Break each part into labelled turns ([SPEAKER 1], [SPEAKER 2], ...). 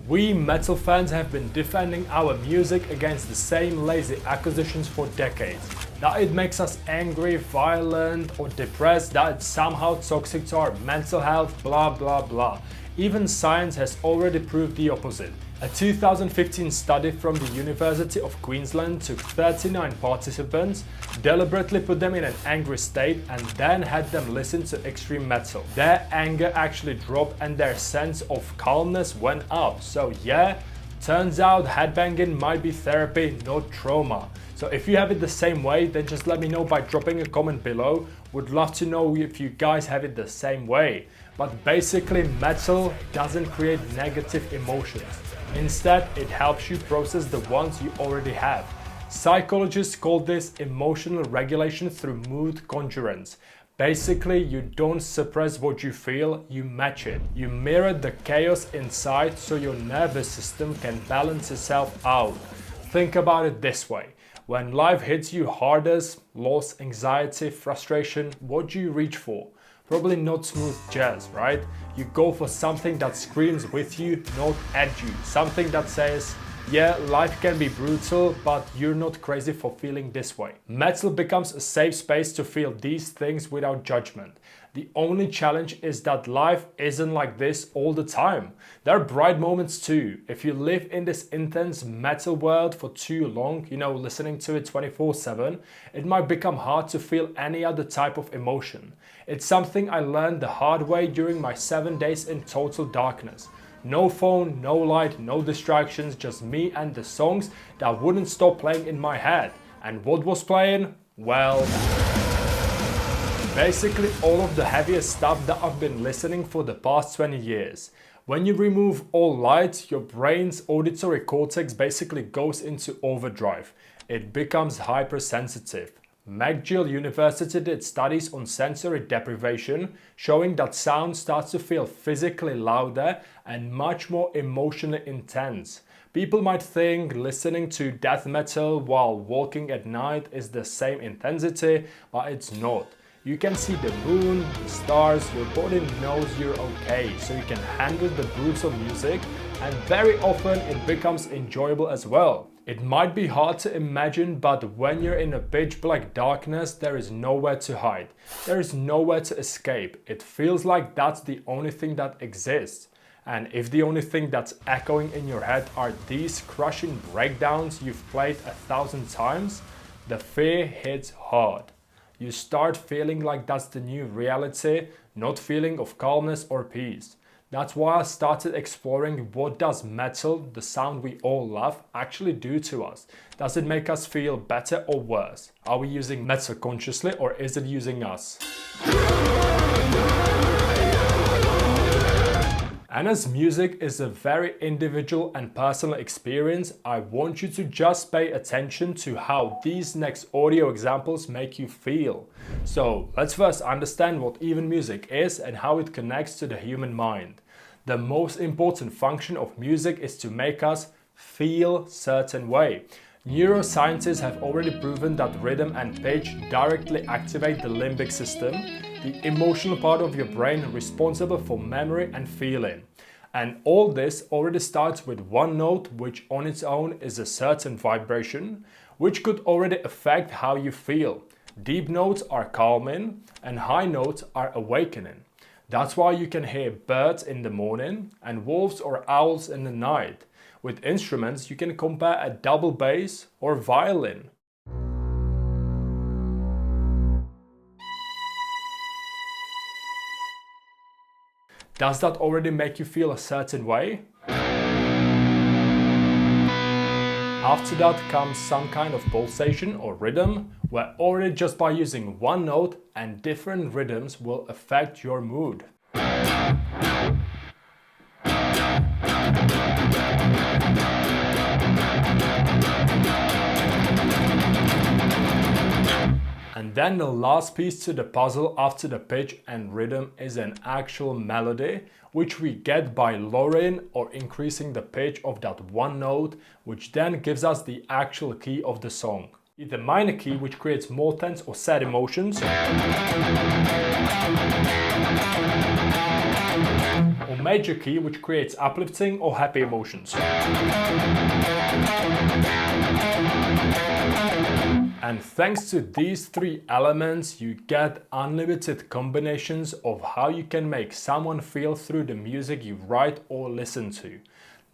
[SPEAKER 1] We metal fans have been defending our music against the same lazy accusations for decades. That it makes us angry, violent or depressed, that it's somehow toxic to our mental health, blah blah blah. Even science has already proved the opposite. A 2015 study from the University of Queensland took 39 participants, deliberately put them in an angry state and then had them listen to extreme metal. Their anger actually dropped and their sense of calmness went up. So yeah, turns out headbanging might be therapy, not trauma. So if you have it the same way, then just let me know by dropping a comment below. Would love to know if you guys have it the same way. But basically, metal doesn't create negative emotions. Instead, it helps you process the ones you already have. Psychologists call this emotional regulation through mood conjurance. Basically, you don't suppress what you feel, you match it. You mirror the chaos inside so your nervous system can balance itself out. Think about it this way. When life hits you hardest, loss, anxiety, frustration, what do you reach for? Probably not smooth jazz, right? You go for something that screams with you, not at you. Something that says, yeah, life can be brutal, but you're not crazy for feeling this way. Metal becomes a safe space to feel these things without judgment. The only challenge is that life isn't like this all the time. There are bright moments too. If you live in this intense metal world for too long, listening to it 24/7, it might become hard to feel any other type of emotion. It's something I learned the hard way during my 7 days in total darkness. No phone, no light, no distractions, just me and the songs that wouldn't stop playing in my head. And what was playing? Well, basically all of the heaviest stuff that I've been listening for the past 20 years. When you remove all light, your brain's auditory cortex basically goes into overdrive. It becomes hypersensitive. McGill University did studies on sensory deprivation, showing that sound starts to feel physically louder and much more emotionally intense. People might think listening to death metal while walking at night is the same intensity, but it's not. You can see the moon, the stars, your body knows you're okay, so you can handle the brutal music, and very often it becomes enjoyable as well. It might be hard to imagine, but when you're in a pitch black darkness, there is nowhere to hide. There is nowhere to escape. It feels like that's the only thing that exists. And if the only thing that's echoing in your head are these crushing breakdowns you've played 1,000 times, the fear hits hard. You start feeling like that's the new reality, not feeling of calmness or peace. That's why I started exploring what does metal, the sound we all love, actually do to us. Does it make us feel better or worse? Are we using metal consciously or is it using us? And as music is a very individual and personal experience, I want you to just pay attention to how these next audio examples make you feel. So let's first understand what even music is and how it connects to the human mind. The most important function of music is to make us feel a certain way. Neuroscientists have already proven that rhythm and pitch directly activate the limbic system, the emotional part of your brain responsible for memory and feeling. And all this already starts with one note, which on its own is a certain vibration, which could already affect how you feel. Deep notes are calming and high notes are awakening. That's why you can hear birds in the morning and wolves or owls in the night. With instruments, you can compare a double bass or violin. Does that already make you feel a certain way? After that comes some kind of pulsation or rhythm, where already just by using one note and different rhythms will affect your mood. And then the last piece to the puzzle after the pitch and rhythm is an actual melody, which we get by lowering or increasing the pitch of that one note, which then gives us the actual key of the song. The minor key, which creates more tense or sad emotions, or major key, which creates uplifting or happy emotions. And thanks to these three elements, you get unlimited combinations of how you can make someone feel through the music you write or listen to.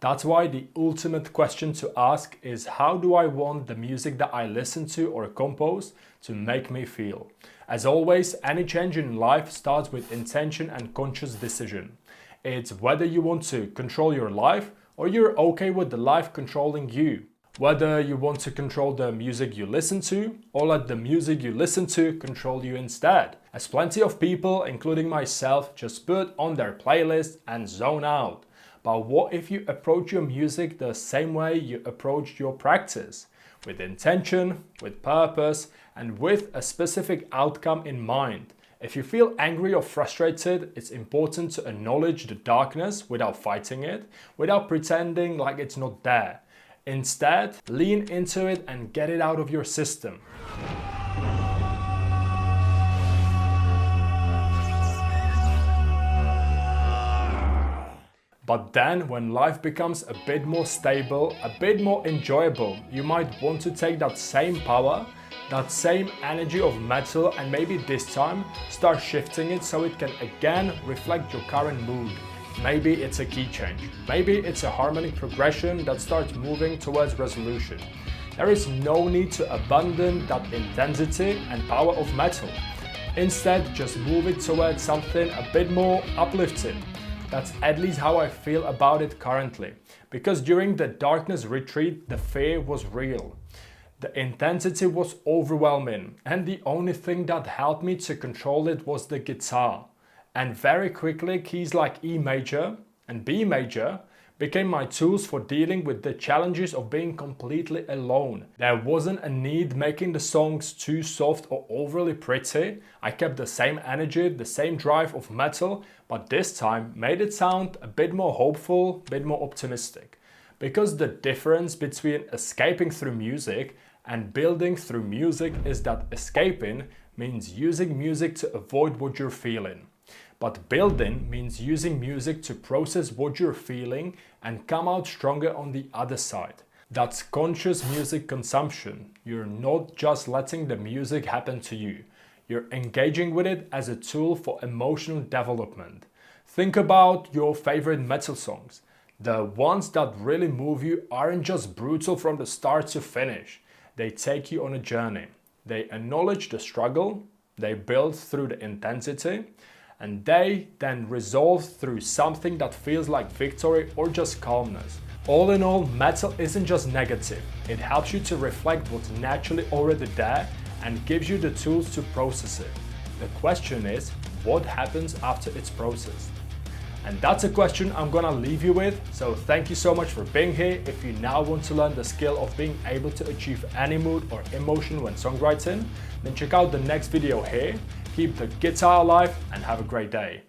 [SPEAKER 1] That's why the ultimate question to ask is, how do I want the music that I listen to or compose to make me feel? As always, any change in life starts with intention and conscious decision. It's whether you want to control your life or you're okay with the life controlling you. Whether you want to control the music you listen to or let the music you listen to control you instead. As plenty of people, including myself, just put on their playlist and zone out. But what if you approach your music the same way you approach your practice? With intention, with purpose, and with a specific outcome in mind. If you feel angry or frustrated, it's important to acknowledge the darkness without fighting it, without pretending like it's not there. Instead, lean into it and get it out of your system. But then, when life becomes a bit more stable, a bit more enjoyable, you might want to take that same power, that same energy of metal, and maybe this time start shifting it so it can again reflect your current mood. Maybe it's a key change. Maybe it's a harmonic progression that starts moving towards resolution. There is no need to abandon that intensity and power of metal. Instead, just move it towards something a bit more uplifting. That's at least how I feel about it currently. Because during the darkness retreat, the fear was real. The intensity was overwhelming, and the only thing that helped me to control it was the guitar. And very quickly, keys like E major and B major became my tools for dealing with the challenges of being completely alone. There wasn't a need making the songs too soft or overly pretty. I kept the same energy, the same drive of metal, but this time made it sound a bit more hopeful, a bit more optimistic. Because the difference between escaping through music and building through music is that escaping means using music to avoid what you're feeling. But building means using music to process what you're feeling and come out stronger on the other side. That's conscious music consumption. You're not just letting the music happen to you. You're engaging with it as a tool for emotional development. Think about your favorite metal songs. The ones that really move you aren't just brutal from the start to finish. They take you on a journey. They acknowledge the struggle, they build through the intensity, and they then resolve through something that feels like victory or just calmness. All in all, metal isn't just negative. It helps you to reflect what's naturally already there and gives you the tools to process it. The question is, what happens after it's processed? And that's a question I'm gonna leave you with, so thank you so much for being here. If you now want to learn the skill of being able to achieve any mood or emotion when songwriting, then check out the next video here. Keep the guitar alive and have a great day.